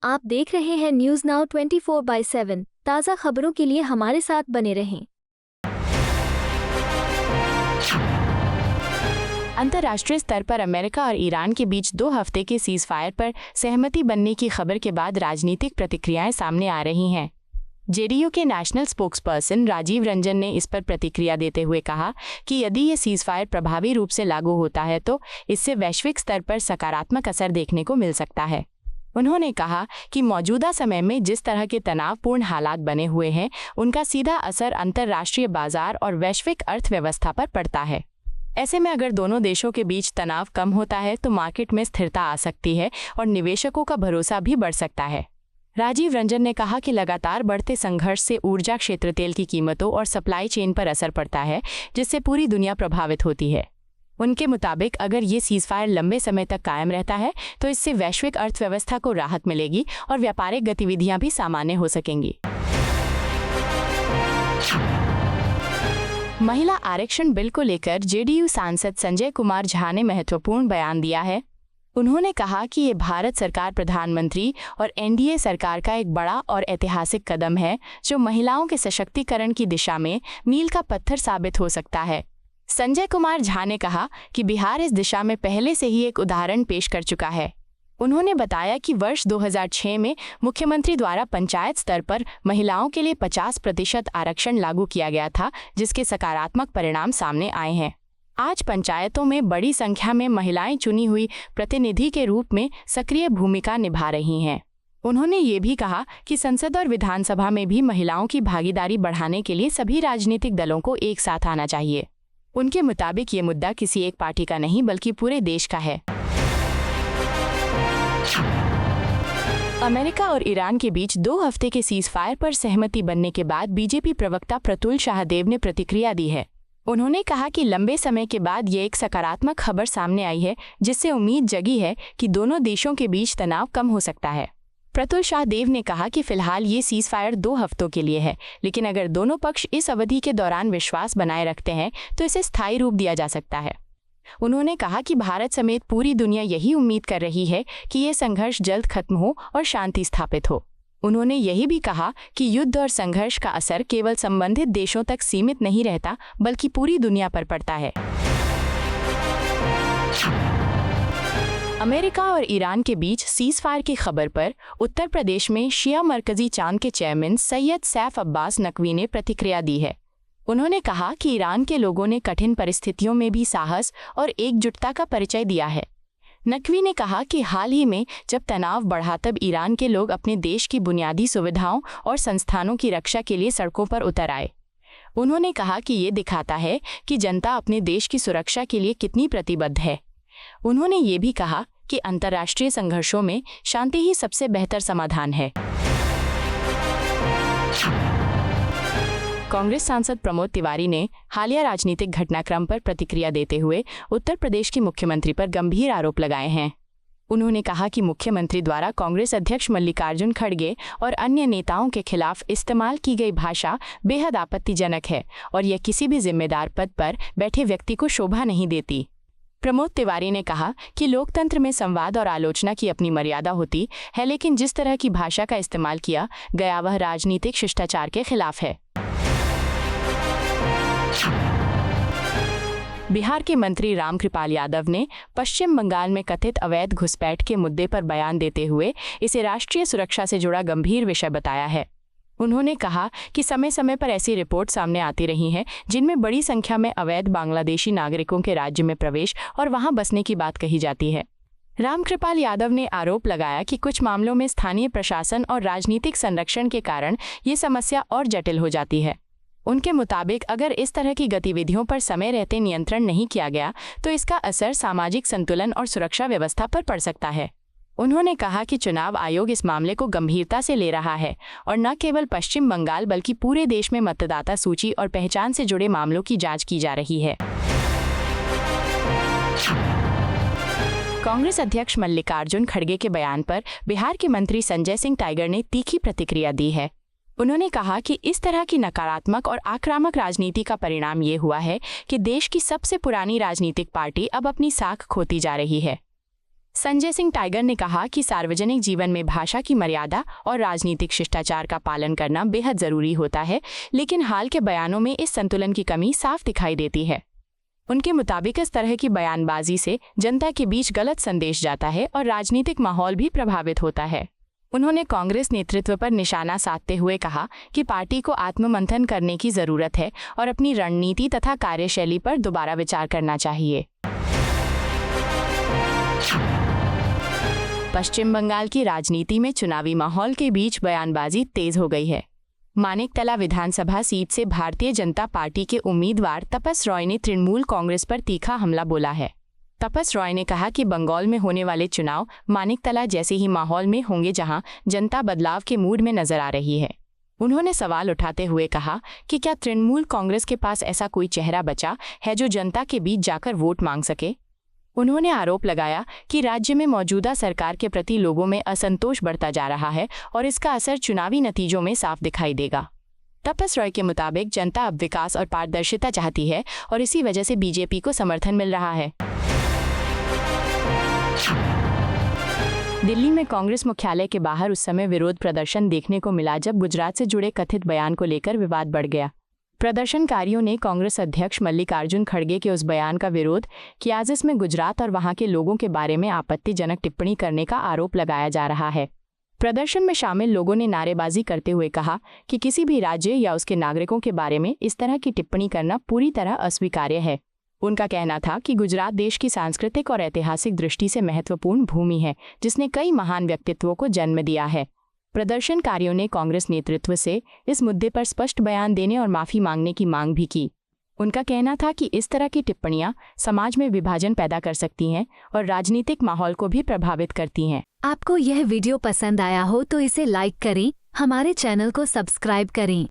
आप देख रहे हैं न्यूज़ नाउ 24/7 ताज़ा खबरों के लिए हमारे साथ बने रहें। अंतर्राष्ट्रीय स्तर पर अमेरिका और ईरान के बीच 2 हफ्ते के सीज़ फायर पर सहमति बनने की खबर के बाद राजनीतिक प्रतिक्रियाएं सामने आ रही हैं। जेडीयू के नेशनल स्पोक्सपर्सन राजीव रंजन ने इस पर प्रतिक्रिया देते हुए कहा कि यदि ये सीज़ फायर प्रभावी रूप से लागू होता है तो इससे वैश्विक स्तर पर सकारात्मक असर देखने को मिल सकता है। उन्होंने कहा कि मौजूदा समय में जिस तरह के तनावपूर्ण हालात बने हुए हैं, उनका सीधा असर अंतर्राष्ट्रीय बाजार और वैश्विक अर्थव्यवस्था पर पड़ता है। ऐसे में अगर दोनों देशों के बीच तनाव कम होता है तो मार्केट में स्थिरता आ सकती है और निवेशकों का भरोसा भी बढ़ सकता है। राजीव रंजन ने कहा कि लगातार बढ़ते संघर्ष से ऊर्जा क्षेत्र, तेल की कीमतों और सप्लाई चेन पर असर पड़ता है, जिससे पूरी दुनिया प्रभावित होती है। उनके मुताबिक अगर ये सीज़ फायर लंबे समय तक कायम रहता है तो इससे वैश्विक अर्थव्यवस्था को राहत मिलेगी और व्यापारिक गतिविधियां भी सामान्य हो सकेंगी। महिला आरक्षण बिल को लेकर जेडीयू सांसद संजय कुमार झा ने महत्वपूर्ण बयान दिया है। उन्होंने कहा कि ये भारत सरकार, प्रधानमंत्री और एनडीए सरकार का एक बड़ा और ऐतिहासिक कदम है जो महिलाओं के सशक्तिकरण की दिशा में मील का पत्थर साबित हो सकता है। संजय कुमार झा ने कहा कि बिहार इस दिशा में पहले से ही एक उदाहरण पेश कर चुका है। उन्होंने बताया कि वर्ष 2006 में मुख्यमंत्री द्वारा पंचायत स्तर पर महिलाओं के लिए 50% आरक्षण लागू किया गया था, जिसके सकारात्मक परिणाम सामने आए हैं। आज पंचायतों में बड़ी संख्या में महिलाएं चुनी हुई प्रतिनिधि के रूप में सक्रिय भूमिका निभा रही हैं। उन्होंने ये भी कहा कि संसद और विधानसभा में भी महिलाओं की भागीदारी बढ़ाने के लिए सभी राजनीतिक दलों को एक साथ आना चाहिए। उनके मुताबिक ये मुद्दा किसी एक पार्टी का नहीं बल्कि पूरे देश का है। अमेरिका और ईरान के बीच 2 हफ्ते के सीज़ फायर पर सहमति बनने के बाद बीजेपी प्रवक्ता प्रतुल शाहदेव ने प्रतिक्रिया दी है। उन्होंने कहा कि लंबे समय के बाद ये एक सकारात्मक खबर सामने आई है, जिससे उम्मीद जगी है कि दोनों देशों के बीच तनाव कम हो सकता है। प्रतुल शाहदेव ने कहा कि फिलहाल ये सीज़ फायर 2 हफ्तों के लिए है, लेकिन अगर दोनों पक्ष इस अवधि के दौरान विश्वास बनाए रखते हैं तो इसे स्थायी रूप दिया जा सकता है। उन्होंने कहा कि भारत समेत पूरी दुनिया यही उम्मीद कर रही है कि ये संघर्ष जल्द खत्म हो और शांति स्थापित हो। उन्होंने यही भी कहा कि युद्ध और संघर्ष का असर केवल संबंधित देशों तक सीमित नहीं रहता, बल्कि पूरी दुनिया पर पड़ता है। अमेरिका और ईरान के बीच सीज़ फायर की खबर पर उत्तर प्रदेश में शिया मरकजी चांद के चेयरमैन सैयद सैफ अब्बास नकवी ने प्रतिक्रिया दी है। उन्होंने कहा कि ईरान के लोगों ने कठिन परिस्थितियों में भी साहस और एकजुटता का परिचय दिया है। नकवी ने कहा कि हाल ही में जब तनाव बढ़ा तब ईरान के लोग अपने देश की बुनियादी सुविधाओं और संस्थानों की रक्षा के लिए सड़कों पर उतर आए। उन्होंने कहा कि ये दिखाता है कि जनता अपने देश की सुरक्षा के लिए कितनी प्रतिबद्ध है। उन्होंने ये भी कहा कि अंतर्राष्ट्रीय संघर्षों में शांति ही सबसे बेहतर समाधान है। कांग्रेस सांसद प्रमोद तिवारी ने हालिया राजनीतिक घटनाक्रम पर प्रतिक्रिया देते हुए उत्तर प्रदेश के मुख्यमंत्री पर गंभीर आरोप लगाए हैं। उन्होंने कहा कि मुख्यमंत्री द्वारा कांग्रेस अध्यक्ष मल्लिकार्जुन खड़गे और अन्य नेताओं के खिलाफ इस्तेमाल की गई भाषा बेहद आपत्तिजनक है और यह किसी भी जिम्मेदार पद पर बैठे व्यक्ति को शोभा नहीं देती। प्रमोद तिवारी ने कहा कि लोकतंत्र में संवाद और आलोचना की अपनी मर्यादा होती है, लेकिन जिस तरह की भाषा का इस्तेमाल किया गया वह राजनीतिक शिष्टाचार के खिलाफ है। बिहार के मंत्री रामकृपाल यादव ने पश्चिम बंगाल में कथित अवैध घुसपैठ के मुद्दे पर बयान देते हुए इसे राष्ट्रीय सुरक्षा से जुड़ा गंभीर विषय बताया है। उन्होंने कहा कि समय समय पर ऐसी रिपोर्ट सामने आती रही हैं जिनमें बड़ी संख्या में अवैध बांग्लादेशी नागरिकों के राज्य में प्रवेश और वहां बसने की बात कही जाती है। रामकृपाल यादव ने आरोप लगाया कि कुछ मामलों में स्थानीय प्रशासन और राजनीतिक संरक्षण के कारण ये समस्या और जटिल हो जाती है। उनके मुताबिक अगर इस तरह की गतिविधियों पर समय रहते नियंत्रण नहीं किया गया तो इसका असर सामाजिक संतुलन और सुरक्षा व्यवस्था पर पड़ सकता है। उन्होंने कहा कि चुनाव आयोग इस मामले को गंभीरता से ले रहा है और न केवल पश्चिम बंगाल बल्कि पूरे देश में मतदाता सूची और पहचान से जुड़े मामलों की जांच की जा रही है। कांग्रेस अध्यक्ष मल्लिकार्जुन खड़गे के बयान पर बिहार के मंत्री संजय सिंह टाइगर ने तीखी प्रतिक्रिया दी है। उन्होंने कहा कि इस तरह की नकारात्मक और आक्रामक राजनीति का परिणाम ये हुआ है कि देश की सबसे पुरानी राजनीतिक पार्टी अब अपनी साख खोती जा रही है। संजय सिंह टाइगर ने कहा कि सार्वजनिक जीवन में भाषा की मर्यादा और राजनीतिक शिष्टाचार का पालन करना बेहद जरूरी होता है, लेकिन हाल के बयानों में इस संतुलन की कमी साफ दिखाई देती है। उनके मुताबिक इस तरह की बयानबाजी से जनता के बीच गलत संदेश जाता है और राजनीतिक माहौल भी प्रभावित होता है। उन्होंने कांग्रेस नेतृत्व पर निशाना साधते हुए कहा कि पार्टी को आत्ममंथन करने की जरूरत है और अपनी रणनीति तथा कार्यशैली पर दोबारा विचार करना चाहिए। पश्चिम बंगाल की राजनीति में चुनावी माहौल के बीच बयानबाजी तेज हो गई है। मानिकतला विधानसभा सीट से भारतीय जनता पार्टी के उम्मीदवार तपस रॉय ने तृणमूल कांग्रेस पर तीखा हमला बोला है। तपस रॉय ने कहा कि बंगाल में होने वाले चुनाव मानिकतला जैसे ही माहौल में होंगे जहां जनता बदलाव के मूड में नजर आ रही है। उन्होंने सवाल उठाते हुए कहा कि क्या तृणमूल कांग्रेस के पास ऐसा कोई चेहरा बचा है जो जनता के बीच जाकर वोट मांग सके। उन्होंने आरोप लगाया कि राज्य में मौजूदा सरकार के प्रति लोगों में असंतोष बढ़ता जा रहा है और इसका असर चुनावी नतीजों में साफ दिखाई देगा। तपस रॉय के मुताबिक जनता अब विकास और पारदर्शिता चाहती है और इसी वजह से बीजेपी को समर्थन मिल रहा है। दिल्ली में कांग्रेस मुख्यालय के बाहर उस समय विरोध प्रदर्शन देखने को मिला जब गुजरात से जुड़े कथित बयान को लेकर विवाद बढ़ गया। प्रदर्शनकारियों ने कांग्रेस अध्यक्ष मल्लिकार्जुन खड़गे के उस बयान का विरोध किया जिसमें गुजरात और वहां के लोगों के बारे में आपत्तिजनक टिप्पणी करने का आरोप लगाया जा रहा है। प्रदर्शन में शामिल लोगों ने नारेबाजी करते हुए कहा कि किसी भी राज्य या उसके नागरिकों के बारे में इस तरह की टिप्पणी करना पूरी तरह अस्वीकार्य है। उनका कहना था कि गुजरात देश की सांस्कृतिक और ऐतिहासिक दृष्टि से महत्वपूर्ण भूमि है जिसने कई महान व्यक्तित्वों को जन्म दिया है। प्रदर्शनकारियों ने कांग्रेस नेतृत्व से इस मुद्दे पर स्पष्ट बयान देने और माफी मांगने की मांग भी की। उनका कहना था कि इस तरह की टिप्पणियां समाज में विभाजन पैदा कर सकती हैं और राजनीतिक माहौल को भी प्रभावित करती हैं। आपको यह वीडियो पसंद आया हो तो इसे लाइक करें, हमारे चैनल को सब्सक्राइब करें।